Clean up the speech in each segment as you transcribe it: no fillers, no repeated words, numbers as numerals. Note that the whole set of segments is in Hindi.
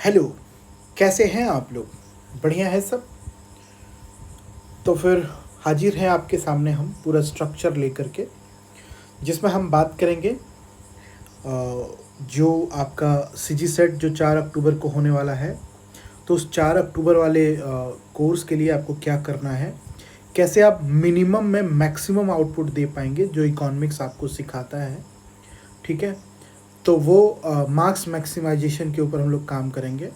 हेलो, कैसे हैं आप लोग? बढ़िया है सब? तो फिर हाजिर हैं आपके सामने हम पूरा स्ट्रक्चर लेकर के, जिसमें हम बात करेंगे जो आपका सीजी सेट जो 4 अक्टूबर को होने वाला है। तो उस 4 अक्टूबर वाले कोर्स के लिए आपको क्या करना है, कैसे आप मिनिमम में मैक्सिमम आउटपुट दे पाएंगे जो इकोनॉमिक्स आपको सिखाता है। ठीक है, तो वो मार्क्स मैक्सिमाइजेशन के ऊपर हम लोग काम करेंगे।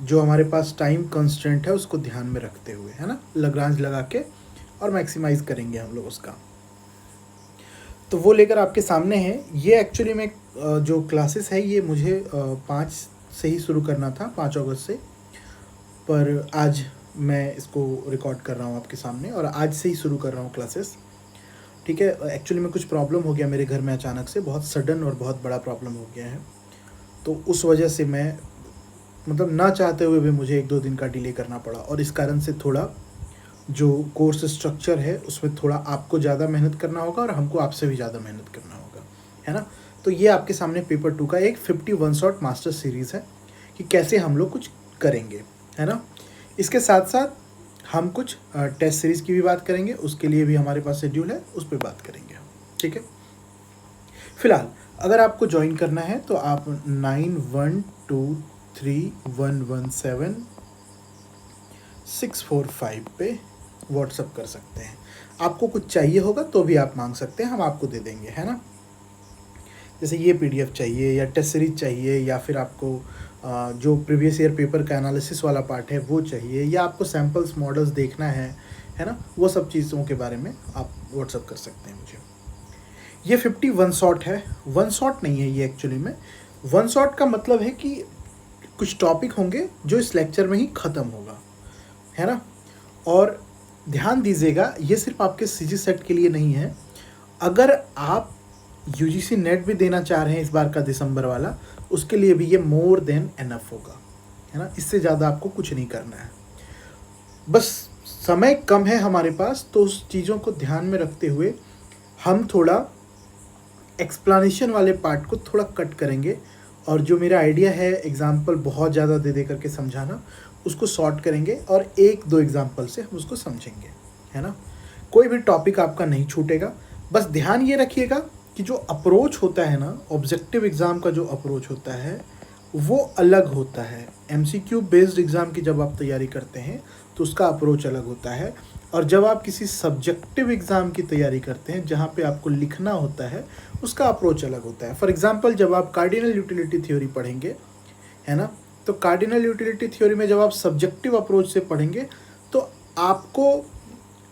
जो हमारे पास टाइम कंस्ट्रेंट है उसको ध्यान में रखते हुए, है ना, लाग्रांज लगा के और मैक्सिमाइज करेंगे हम लोग उसका। तो वो लेकर आपके सामने है। ये एक्चुअली में जो क्लासेस है ये मुझे 5 से ही शुरू करना था, 5 अगस्त से, पर आज मैं इसको रिकॉर्ड कर रहा हूँ आपके सामने और आज से ही शुरू कर रहा हूँ क्लासेस। ठीक है, एक्चुअली में कुछ प्रॉब्लम हो गया मेरे घर में अचानक से, बहुत सडन और बहुत बड़ा प्रॉब्लम हो गया है। तो उस वजह से मैं मतलब ना चाहते हुए भी मुझे 1-2 दिन का डिले करना पड़ा और इस कारण से थोड़ा जो कोर्स स्ट्रक्चर है उसमें थोड़ा आपको ज़्यादा मेहनत करना होगा और हमको आपसे भी ज़्यादा मेहनत करना होगा, है ना। तो ये आपके सामने पेपर 2 का एक 51 शॉट मास्टर सीरीज़ है कि कैसे हम लोग कुछ करेंगे, है ना। इसके साथ साथ हम कुछ टेस्ट सीरीज़ की भी बात करेंगे, उसके लिए भी हमारे पास शेड्यूल है, उस पर बात करेंगे हम। ठीक है, फिलहाल अगर आपको ज्वाइन करना है तो आप 9123117645 पे व्हाट्सअप कर सकते हैं। आपको कुछ चाहिए होगा तो भी आप मांग सकते हैं, हम आपको दे देंगे, है ना। जैसे ये पीडीएफ चाहिए या टेस्ट सीरीज चाहिए या फिर आपको जो प्रीवियस ईयर पेपर का एनालिसिस वाला पार्ट है वो चाहिए, या आपको सैम्पल्स मॉडल्स देखना है ना, वो सब चीज़ों के बारे में आप व्हाट्सअप कर सकते हैं मुझे। ये 51 शॉट है, 1 शॉट नहीं है ये एक्चुअली में। 1 शॉट का मतलब है कि कुछ टॉपिक होंगे जो इस लेक्चर में ही ख़त्म होगा, है ना। और ध्यान दीजिएगा, ये सिर्फ आपके सीजी सेट के लिए नहीं है। अगर आप यूजीसी नेट भी देना चाह रहे हैं इस बार का दिसंबर वाला, उसके लिए भी ये मोर देन एनफ होगा, है ना। इससे ज़्यादा आपको कुछ नहीं करना है, बस समय कम है हमारे पास, तो उस चीज़ों को ध्यान में रखते हुए हम थोड़ा एक्सप्लानेशन वाले पार्ट को थोड़ा कट करेंगे और जो मेरा आइडिया है एग्जाम्पल बहुत ज़्यादा दे करके समझाना, उसको शॉर्ट करेंगे और 1-2 एग्जाम्पल से हम उसको समझेंगे, है ना। कोई भी टॉपिक आपका नहीं छूटेगा। बस ध्यान ये रखिएगा कि जो अप्रोच होता है ना, ऑब्जेक्टिव एग्ज़ाम का जो अप्रोच होता है वो अलग होता है। एमसीक्यू बेस्ड एग्ज़ाम की जब आप तैयारी करते हैं तो उसका अप्रोच अलग होता है, और जब आप किसी सब्जेक्टिव एग्ज़ाम की तैयारी करते हैं जहाँ पे आपको लिखना होता है उसका अप्रोच अलग होता है। फॉर एग्ज़ाम्पल जब आप कार्डिनल यूटिलिटी थ्योरी पढ़ेंगे, है ना, तो कार्डिनल यूटिलिटी थ्योरी में जब आप सब्जेक्टिव अप्रोच से पढ़ेंगे तो आपको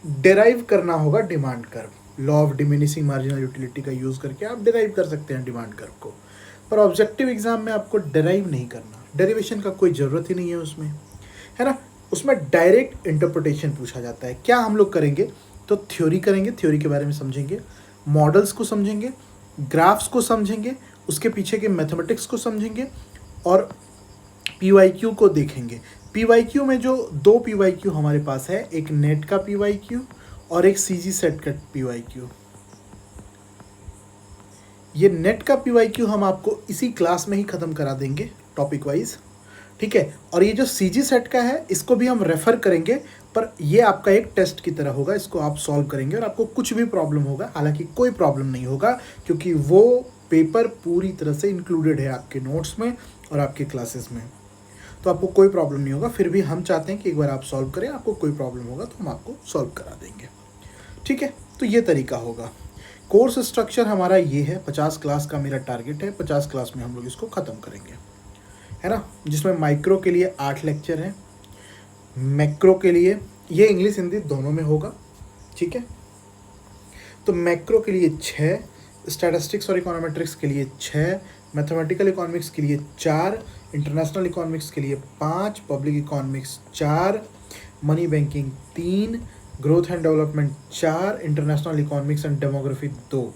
डेराइव करना होगा demand curve, law of diminishing marginal utility का यूज़ करके आप डेराइव कर सकते हैं डिमांड कर्व को। पर ऑब्जेक्टिव एग्ज़ाम में आपको डेराइव नहीं करना, डेरिवेशन का कोई ज़रूरत ही नहीं है उसमें, है ना। उसमें डायरेक्ट इंटरप्रिटेशन पूछा जाता है। क्या हम लोग करेंगे, तो थ्योरी करेंगे, थ्योरी के बारे में समझेंगे, मॉडल्स को समझेंगे, ग्राफ्स को समझेंगे, उसके पीछे के मैथमेटिक्स को समझेंगे और पीवाईक्यू को देखेंगे। पीवाईक्यू में जो 2 पीवाईक्यू हमारे पास है, एक नेट का पीवाईक्यू और एक सीजी सेट का पीवाईक्यू। ये नेट का पीवाईक्यू हम आपको इसी क्लास में ही ख़त्म करा देंगे टॉपिक वाइज, ठीक है। और ये जो सीजी सेट का है इसको भी हम रेफ़र करेंगे, पर ये आपका एक टेस्ट की तरह होगा, इसको आप सॉल्व करेंगे और आपको कुछ भी प्रॉब्लम होगा, हालांकि कोई प्रॉब्लम नहीं होगा क्योंकि वो पेपर पूरी तरह से इंक्लूडेड है आपके नोट्स में और आपके क्लासेस में, तो आपको कोई प्रॉब्लम नहीं होगा। फिर भी हम चाहते हैं कि एक बार आप सॉल्व करें, आपको कोई प्रॉब्लम होगा तो हम आपको सॉल्व करा देंगे, ठीक है। तो ये तरीका होगा। कोर्स स्ट्रक्चर हमारा ये है, 50 क्लास का मेरा टारगेट है, 50 क्लास में हम लोग इसको ख़त्म करेंगे, है ना। जिसमें माइक्रो के लिए 8 लेक्चर हैं, मैक्रो के लिए ये इंग्लिश हिंदी दोनों में होगा, ठीक है। तो मैक्रो के लिए 6, स्टैटिस्टिक्स और इकोनॉमेट्रिक्स के लिए 6, मैथमेटिकल इकोनॉमिक्स के लिए 4, इंटरनेशनल इकोनॉमिक्स के लिए 5, public economics 4, money banking 3, growth and development 4, international economics and demography 2।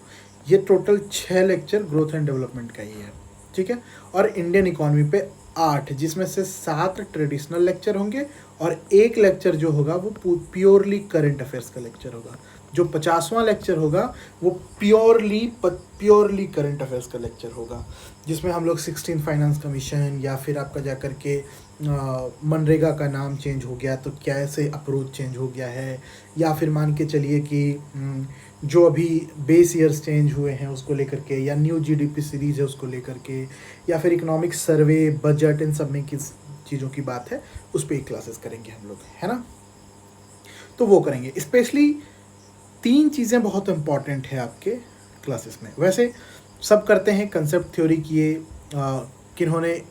ये total 6 lecture growth and development का ही है, ठीक है। और इंडियन इकोनॉमी पे 8, जिसमें से 7 ट्रेडिशनल लेक्चर होंगे और 1 लेक्चर जो होगा वो प्योरली करंट अफेयर्स का लेक्चर होगा। जो 50वां लेक्चर होगा वो प्योरली करंट अफेयर्स का लेक्चर होगा, जिसमें हम लोग 16 फाइनेंस कमीशन या फिर आपका जा कर के मनरेगा का नाम चेंज हो गया तो कैसे अप्रोच चेंज हो गया है, या फिर मान के चलिए कि जो अभी बेस ईयर्स चेंज हुए हैं उसको लेकर के, या न्यू जीडीपी सीरीज है उसको लेकर के, या फिर इकोनॉमिक सर्वे, बजट, इन सब में किस चीज़ों की बात है उस पर क्लासेस करेंगे हम लोग, है ना। तो वो करेंगे। स्पेशली 3 चीज़ें बहुत इंपॉर्टेंट है आपके क्लासेस में। वैसे सब करते हैं, कंसेप्ट थ्योरी किए, किन्होंने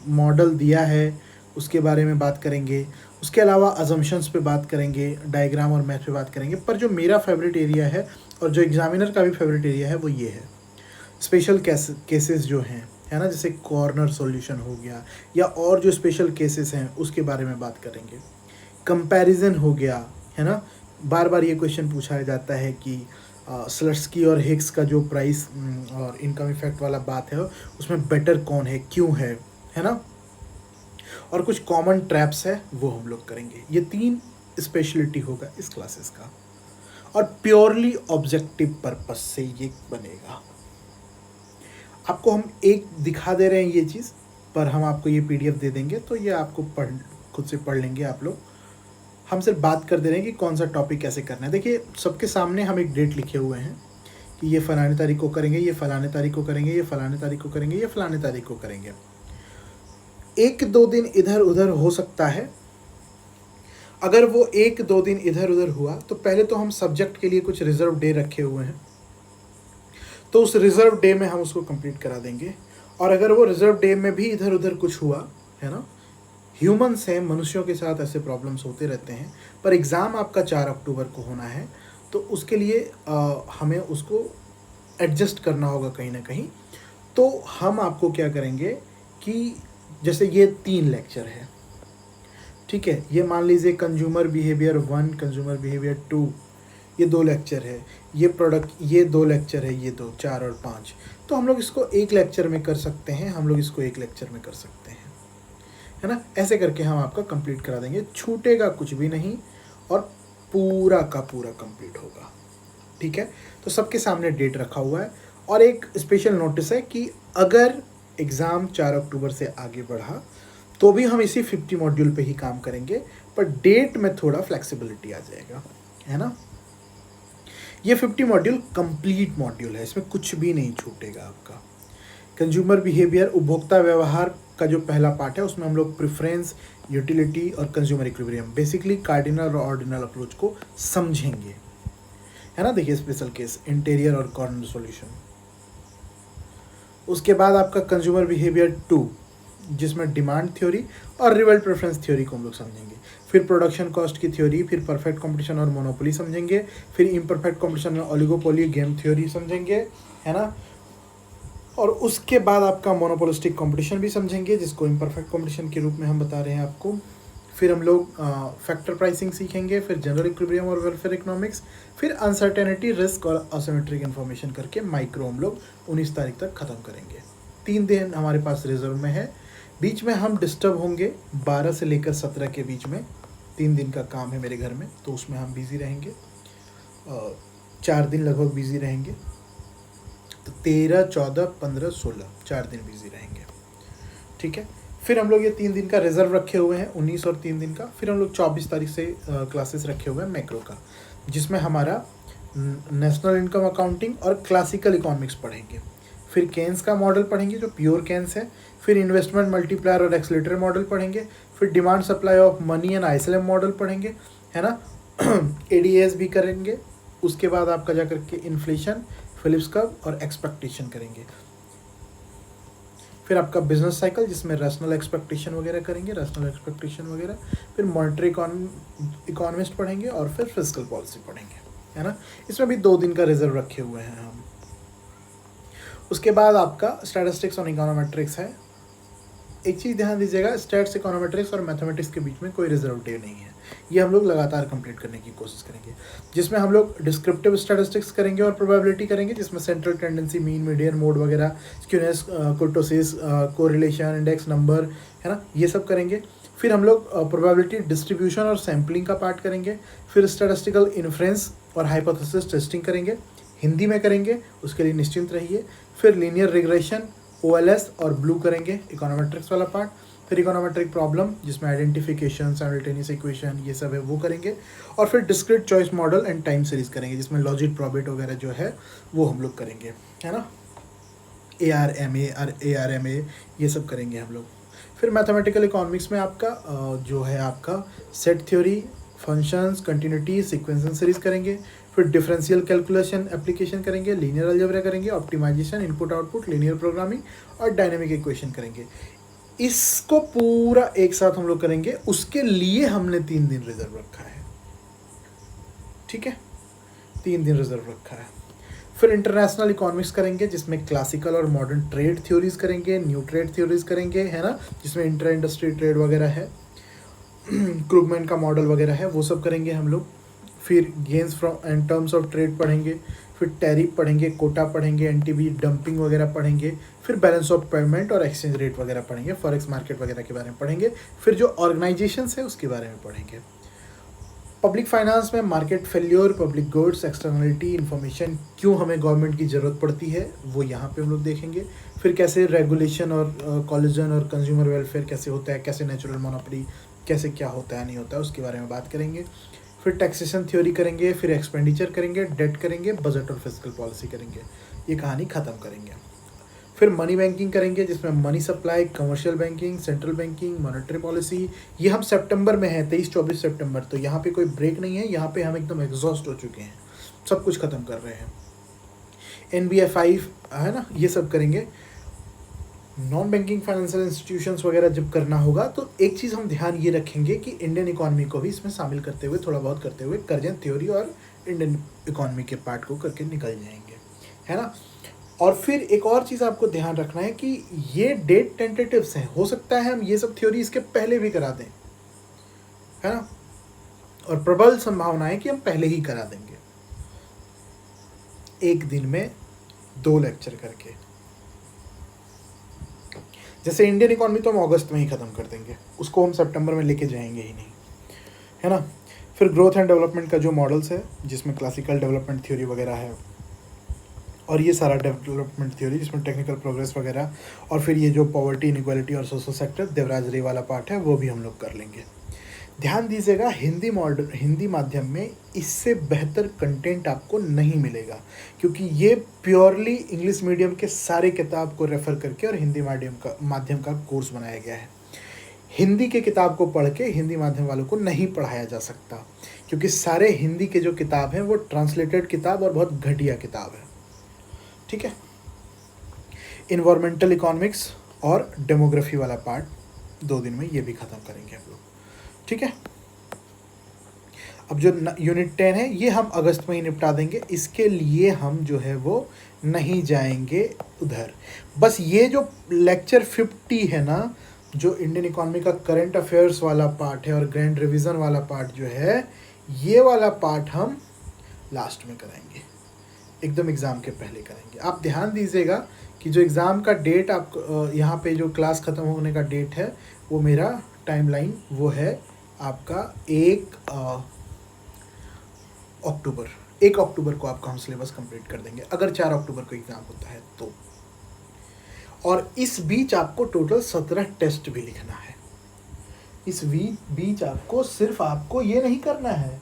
मॉडल दिया है उसके बारे में बात करेंगे, उसके अलावा अजम्पशंस पे बात करेंगे, डायग्राम और मैथ पे बात करेंगे। पर जो मेरा फेवरेट एरिया है और जो एग्जामिनर का भी फेवरेट एरिया है वो ये है, स्पेशल केसेस जो हैं, है ना, जैसे कॉर्नर सॉल्यूशन हो गया या और जो स्पेशल केसेस हैं उसके बारे में बात करेंगे। कंपैरिजन हो गया, है ना, बार बार ये क्वेश्चन पूछा जाता है कि स्लट्सकी और हिग्स का जो प्राइस और इनकम इफेक्ट वाला बात है उसमें बेटर कौन है, क्यों है ना। और कुछ कॉमन ट्रैप्स है वो हम लोग करेंगे। ये 3 स्पेशलिटी होगा इस क्लासेस का, और प्योरली ऑब्जेक्टिव पर्पस से ये बनेगा। आपको हम एक दिखा दे रहे हैं ये चीज़, पर हम आपको ये PDF दे देंगे तो ये आपको खुद से पढ़ लेंगे आप लोग। हम सिर्फ बात कर दे रहे हैं कि कौन सा टॉपिक कैसे करना है। देखिए सबके सामने हम एक डेट लिखे हुए हैं कि ये फलाने तारीख को करेंगे, ये फलाने तारीख को करेंगे, ये फलाने तारीख को करेंगे, ये फलाने तारीख को करेंगे। 1-2 दिन इधर उधर हो सकता है। अगर वो 1-2 दिन इधर उधर हुआ तो पहले तो हम सब्जेक्ट के लिए कुछ रिजर्व डे रखे हुए हैं, तो उस रिजर्व डे में हम उसको कंप्लीट करा देंगे। और अगर वो रिजर्व डे में भी इधर उधर कुछ हुआ, है ना, ह्यूमंस हैं, मनुष्यों के साथ ऐसे प्रॉब्लम्स होते रहते हैं, पर एग्ज़ाम आपका 4 अक्टूबर को होना है तो उसके लिए हमें उसको एडजस्ट करना होगा कहीं ना कहीं। तो हम आपको क्या करेंगे कि जैसे ये 3 लेक्चर है, ठीक है, ये मान लीजिए कंज्यूमर बिहेवियर 1, कंज्यूमर बिहेवियर 2, ये 2 लेक्चर है, ये प्रोडक्ट, ये 2 लेक्चर है, ये 2, 4 और 5। तो हम लोग इसको 1 लेक्चर में कर सकते हैं, हम लोग इसको 1 लेक्चर में कर सकते हैं, है ना। ऐसे करके हम आपका कंप्लीट करा देंगे, छूटेगा कुछ भी नहीं और पूरा का पूरा कंप्लीट होगा, ठीक है। तो सबके सामने डेट रखा हुआ है। और एक स्पेशल नोटिस है कि अगर एग्ज़ाम 4 अक्टूबर से आगे बढ़ा तो भी हम इसी 50 मॉड्यूल पे ही काम करेंगे, पर डेट में थोड़ा फ्लेक्सिबिलिटी आ जाएगा, है ना। ये 50 मॉड्यूल कंप्लीट मॉड्यूल है, इसमें कुछ भी नहीं छूटेगा आपका। कंज्यूमर बिहेवियर, उपभोक्ता व्यवहार का जो पहला पार्ट है उसमें हम लोग प्रेफरेंस, यूटिलिटी और कंज्यूमर इक्विलिब्रियम, बेसिकली कार्डिनल और ऑर्डिनल अप्रोच को समझेंगे, है ना। देखिए स्पेशल केस, इंटीरियर और कॉर्नर सॉल्यूशन। उसके बाद आपका कंज्यूमर बिहेवियर 2, जिसमें डिमांड थ्योरी और रिवल प्रेफरेंस थ्योरी को हम लोग समझेंगे। फिर प्रोडक्शन कॉस्ट की थ्योरी, फिर परफेक्ट कंपटीशन और मोनोपोली समझेंगे, फिर इम्परफेक्ट कंपटीशन में ओलिगोपोली गेम थ्योरी समझेंगे, है ना। और उसके बाद आपका मोनोपोलिस्टिक कंपटीशन भी समझेंगे, जिसको इम्परफेक्ट कंपटीशन के रूप में हम बता रहे हैं आपको। फिर हम लोग फैक्टर प्राइसिंग सीखेंगे, फिर जनरल इक्विलिब्रियम और वेलफेयर इकोनॉमिक्स, फिर अनसर्टेनिटी, रिस्क और असिमेट्रिक इन्फॉर्मेशन करके माइक्रो हम लोग 19 तारीख तक ख़त्म करेंगे। 3 दिन हमारे पास रिजर्व में है, बीच में हम डिस्टर्ब होंगे 12 से लेकर 17 के बीच में। 3 दिन का काम है मेरे घर में, तो उसमें हम बिज़ी रहेंगे, 4 दिन लगभग बिज़ी रहेंगे, तो 13, 14, 15, 16 4 दिन बिज़ी रहेंगे, ठीक है। फिर हम लोग ये 3 दिन का रिजर्व रखे हुए हैं, 19 और 3 दिन का। फिर हम लोग 24 तारीख से क्लासेस रखे हुए हैं मैक्रो का, जिसमें हमारा नेशनल इनकम अकाउंटिंग और क्लासिकल इकोनॉमिक्स पढ़ेंगे। फिर केन्स का मॉडल पढ़ेंगे जो प्योर केन्स है। फिर इन्वेस्टमेंट मल्टीप्लायर और एक्सेलेरेटर मॉडल पढ़ेंगे। फिर demand supply of money and ISLM model पढ़ेंगे, है ना। एडीएस भी करेंगे। उसके बाद आपका जा करके इन्फ्लेशन, फिलिप्स कर्व और एक्सपेक्टेशन करेंगे। फिर आपका बिजनेस साइकिल, जिसमें रैशनल एक्सपेक्टेशन वगैरह करेंगे, रैशनल एक्सपेक्टेशन वगैरह। फिर मॉनेटरी इकोनॉमिस्ट पढ़ेंगे और फिर फिस्कल पॉलिसी पढ़ेंगे, है ना। इसमें भी 2 दिन का रिजर्व रखे हुए हैं हम। उसके बाद आपका स्टैटिस्टिक्स और इकोनोमेट्रिक्स है। एक चीज़ ध्यान दीजिएगा, स्टैट्स, इकोनोमेट्रिक्स और मैथमेटिक्स के बीच में कोई रिजर्व डे नहीं है। ये हम लोग लगातार कंप्लीट करने की कोशिश करेंगे, जिसमें हम लोग डिस्क्रिप्टिव स्टैटिस्टिक्स करेंगे और प्रोबेबिलिटी करेंगे, जिसमें central tendency, mean, median, mode वगैरह, skewness, kurtosis, correlation, index number, है ना, ये सब करेंगे। फिर हम लोग प्रोबेबिलिटी डिस्ट्रीब्यूशन और सैम्पलिंग का पार्ट करेंगे। फिर स्टैटिस्टिकल इन्फ्रेंस और हाइपोथेसिस टेस्टिंग करेंगे, हिंदी में करेंगे, उसके लिए निश्चिंत रहिए। फिर लीनियर रिग्रेशन, OLS और ब्लू करेंगे, इकोनोमेट्रिक्स वाला पार्ट। फिर इकोनोमेट्रिक प्रॉब्लम जिसमें आइडेंटिफिकेशन, साइमल्टेनियस इक्वेशन ये सब है वो करेंगे। और फिर discrete choice model and time series करेंगे, जिसमें लॉजिक प्रोबेट वगैरह जो है वो हम लोग करेंगे, है ना। ARMA और ARMA ये सब करेंगे हम लोग। फिर मैथमेटिकल इकोनॉमिक्स में आपका जो है आपका set theory, functions, continuity, sequence series करेंगे। फिर डिफरेंशियल कैलकुलेशन एप्लीकेशन करेंगे, लीनियर अलजेब्रा करेंगे, optimisation, input output, linear programming और डायनेमिक इक्वेशन करेंगे। इसको पूरा एक साथ हम लोग करेंगे, उसके लिए हमने 3 दिन रिजर्व रखा है, ठीक है, 3 दिन रिजर्व रखा है। फिर इंटरनेशनल इकोनॉमिक्स करेंगे, जिसमें क्लासिकल और मॉडर्न ट्रेड थ्योरीज करेंगे, न्यू ट्रेड थ्योरीज करेंगे, है ना, जिसमें इंटर इंडस्ट्री ट्रेड वगैरह है, क्रूगमैन का मॉडल वगैरह है, वो सब करेंगे हम लोग। फिर gains from and terms of trade पढ़ेंगे, फिर टैरिफ पढ़ेंगे, कोटा पढ़ेंगे, एनटीबी डंपिंग वगैरह पढ़ेंगे, फिर बैलेंस ऑफ पेमेंट और एक्सचेंज रेट वगैरह पढ़ेंगे, फॉरेक्स मार्केट वगैरह के बारे में पढ़ेंगे। फिर जो ऑर्गेनाइजेशंस है उसके बारे में पढ़ेंगे। पब्लिक फाइनेंस में market failure, public goods, externality, information, क्यों हमें गवर्नमेंट की ज़रूरत पड़ती है वो यहाँ पे हम लोग देखेंगे। फिर कैसे रेगुलेशन और कॉलिजन और कंज्यूमर वेलफेयर कैसे होता है, कैसे नेचुरल मोनोपोली कैसे क्या होता है नहीं होता है उसके बारे में बात करेंगे। फिर टैक्सेशन थ्योरी करेंगे, फिर एक्सपेंडिचर करेंगे, डेट करेंगे, बजट और फिजिकल पॉलिसी करेंगे, ये कहानी ख़त्म करेंगे। फिर मनी बैंकिंग करेंगे, जिसमें money supply, commercial banking, central banking, monetary policy, ये हम सितंबर में है, 23-24 सितंबर, तो यहाँ पे कोई ब्रेक नहीं है, यहाँ पे हम एकदम एग्जॉस्ट हो चुके हैं, सब कुछ ख़त्म कर रहे हैं। NBFI है ना, ये सब करेंगे। नॉन बैंकिंग फाइनेंशियल इंस्टीट्यूशंस वगैरह जब करना होगा तो एक चीज़ हम ध्यान ये रखेंगे कि इंडियन इकॉनमी को भी इसमें शामिल करते हुए, थोड़ा बहुत करते हुए कर्जन थ्योरी और इंडियन इकॉनमी के पार्ट को करके निकल जाएंगे, है ना। और फिर एक और चीज़ आपको ध्यान रखना है कि ये डेट टेंटेटिव्स हैं, हो सकता है हम ये सब थ्योरी इसके पहले भी करा दें, है ना, और प्रबल संभावना है कि हम पहले ही करा देंगे, एक दिन में 2 लेक्चर करके। जैसे इंडियन इकॉनमी तो हम अगस्त में ही ख़त्म कर देंगे, उसको हम सितंबर में लेके जाएंगे ही नहीं, है ना। फिर ग्रोथ एंड डेवलपमेंट का जो मॉडल्स है, जिसमें क्लासिकल डेवलपमेंट थ्योरी वगैरह है, और ये सारा डेवलपमेंट थ्योरी जिसमें टेक्निकल प्रोग्रेस वगैरह, और फिर ये जो पॉवर्टी, इनइक्वालिटी और सोशल सेक्टर देवराज रे वाला पार्ट है वो भी हम लोग कर लेंगे। ध्यान दीजिएगा, हिंदी माध्यम में इससे बेहतर कंटेंट आपको नहीं मिलेगा, क्योंकि ये प्योरली इंग्लिश मीडियम के सारे किताब को रेफ़र करके और हिंदी माध्यम का कोर्स बनाया गया है। हिंदी के किताब को पढ़ के हिंदी माध्यम वालों को नहीं पढ़ाया जा सकता, क्योंकि सारे हिंदी के जो किताब हैं वो ट्रांसलेटेड किताब और बहुत घटिया किताब है, ठीक है। इन्वायरमेंटल इकोनॉमिक्स और डेमोग्राफी वाला पार्ट 2 दिन में ये भी ख़त्म करेंगे हम लोग, ठीक है। अब जो यूनिट 10 है ये हम अगस्त में ही निपटा देंगे, इसके लिए हम जो है वो नहीं जाएंगे उधर। बस ये जो लेक्चर 50 है ना, जो इंडियन इकोनॉमी का करंट अफेयर्स वाला पार्ट है और ग्रैंड रिवीजन वाला पार्ट जो है, ये वाला पार्ट हम लास्ट में कराएंगे, एकदम एग्ज़ाम के पहले करेंगे। आप ध्यान दीजिएगा कि जो एग्ज़ाम का डेट आप यहाँ पे जो क्लास ख़त्म होने का डेट है वो मेरा टाइमलाइन वो है आपका 1 अक्टूबर को आपका हम सिलेबस कंप्लीट कर देंगे, अगर 4 अक्टूबर को एग्ज़ाम होता है तो। और इस बीच आपको टोटल 17 टेस्ट भी लिखना है। इस बीच आपको ये नहीं करना है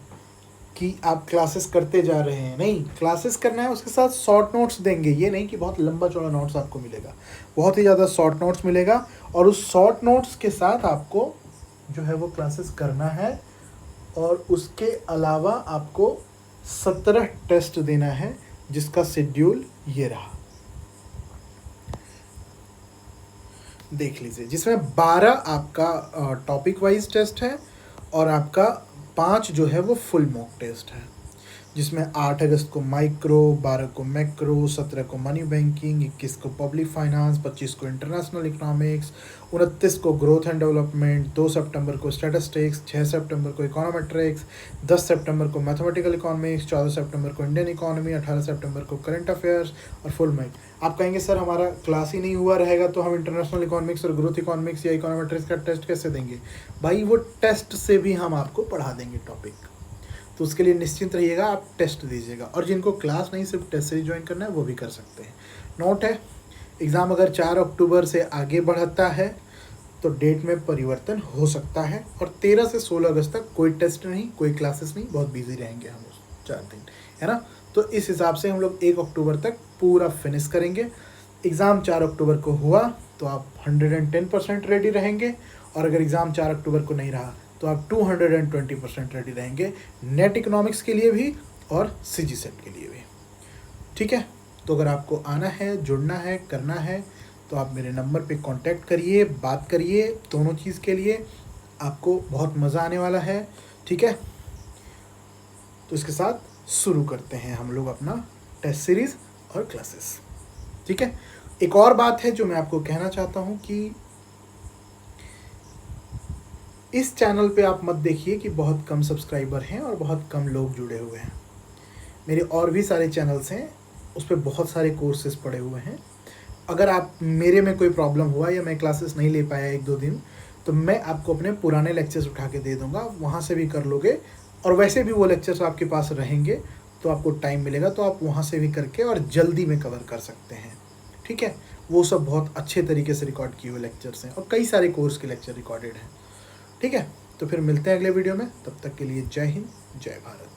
कि आप क्लासेस करते जा रहे हैं, नहीं, क्लासेस करना है, उसके साथ शॉर्ट नोट्स देंगे। ये नहीं कि बहुत लंबा चौड़ा नोट्स आपको मिलेगा, बहुत ही ज़्यादा शॉर्ट नोट्स मिलेगा, और उस शॉर्ट नोट्स के साथ आपको जो है वो क्लासेस करना है। और उसके अलावा आपको 17 टेस्ट देना है, जिसका शेड्यूल ये रहा, देख लीजिए, जिसमें 12 आपका टॉपिक वाइज टेस्ट है और आपका 5 जो है वो फुल मॉक टेस्ट है। जिसमें 8 अगस्त को माइक्रो, 12 को मैक्रो, 17 को मनी बैंकिंग, 21 को पब्लिक फाइनेंस, 25 को इंटरनेशनल इकोनॉमिक्स, 29 को ग्रोथ एंड डेवलपमेंट, 2 सितंबर को स्टैटिस्टिक्स, 6 सितंबर को इकोनॉमेट्रिक्स, 10 सितंबर को मैथमेटिकल इकोनॉमिक्स, 14 सितंबर को इंडियन इकोनॉमी, 18 सितंबर को करंट अफेयर्स और फुल माइक। आप कहेंगे सर हमारा क्लास ही नहीं हुआ रहेगा तो हम इंटरनेशनल इकोनॉमिक्स और ग्रोथ इकोनॉमिक्स या इकोनॉमेट्रिक्स का टेस्ट कैसे देंगे? भाई वो टेस्ट से भी हम आपको पढ़ा देंगे टॉपिक, तो उसके लिए निश्चिंत रहिएगा, आप टेस्ट दीजिएगा। और जिनको क्लास नहीं सिर्फ टेस्ट सीरीज ज्वाइन करना है वो भी कर सकते हैं। नोट है, एग्ज़ाम अगर 4 अक्टूबर से आगे बढ़ता है तो डेट में परिवर्तन हो सकता है, और 13 से 16 अगस्त तक कोई टेस्ट नहीं, कोई क्लासेस नहीं, बहुत बिजी रहेंगे हम उस 4 दिन, है ना। तो इस हिसाब से हम लोग 1 अक्टूबर तक पूरा फिनिश करेंगे। एग्ज़ाम 4 अक्टूबर को हुआ तो आप 110% रेडी रहेंगे, और अगर एग्ज़ाम 4 अक्टूबर को नहीं रहा तो आप 220% रेडी रहेंगे, नेट इकोनॉमिक्स के लिए भी और सीजी सेट के लिए भी। ठीक है, तो अगर आपको आना है, जुड़ना है, करना है तो आप मेरे नंबर पे कांटेक्ट करिए, बात करिए। दोनों चीज़ के लिए आपको बहुत मज़ा आने वाला है। ठीक है, तो इसके साथ शुरू करते हैं हम लोग अपना टेस्ट सीरीज़ और क्लासेस। ठीक है, एक और बात है जो मैं आपको कहना चाहता हूँ कि इस चैनल पे आप मत देखिए कि बहुत कम सब्सक्राइबर हैं और बहुत कम लोग जुड़े हुए हैं। मेरे और भी सारे चैनल्स हैं, उस पर बहुत सारे कोर्सेज पड़े हुए हैं। अगर आप मेरे में कोई प्रॉब्लम हुआ या मैं क्लासेस नहीं ले पाया 1-2 दिन, तो मैं आपको अपने पुराने लेक्चर्स उठा के दे दूँगा, वहाँ से भी कर लोगे। और वैसे भी वो लेक्चर्स आपके पास रहेंगे तो आपको टाइम मिलेगा तो आप वहाँ से भी करके और जल्दी में कवर कर सकते हैं। ठीक है, वो सब बहुत अच्छे तरीके से रिकॉर्ड किए हुए लेक्चर्स हैं और कई सारे कोर्स के लेक्चर रिकॉर्डेड हैं। ठीक है, तो फिर मिलते हैं अगले वीडियो में, तब तक के लिए जय हिंद, जय भारत।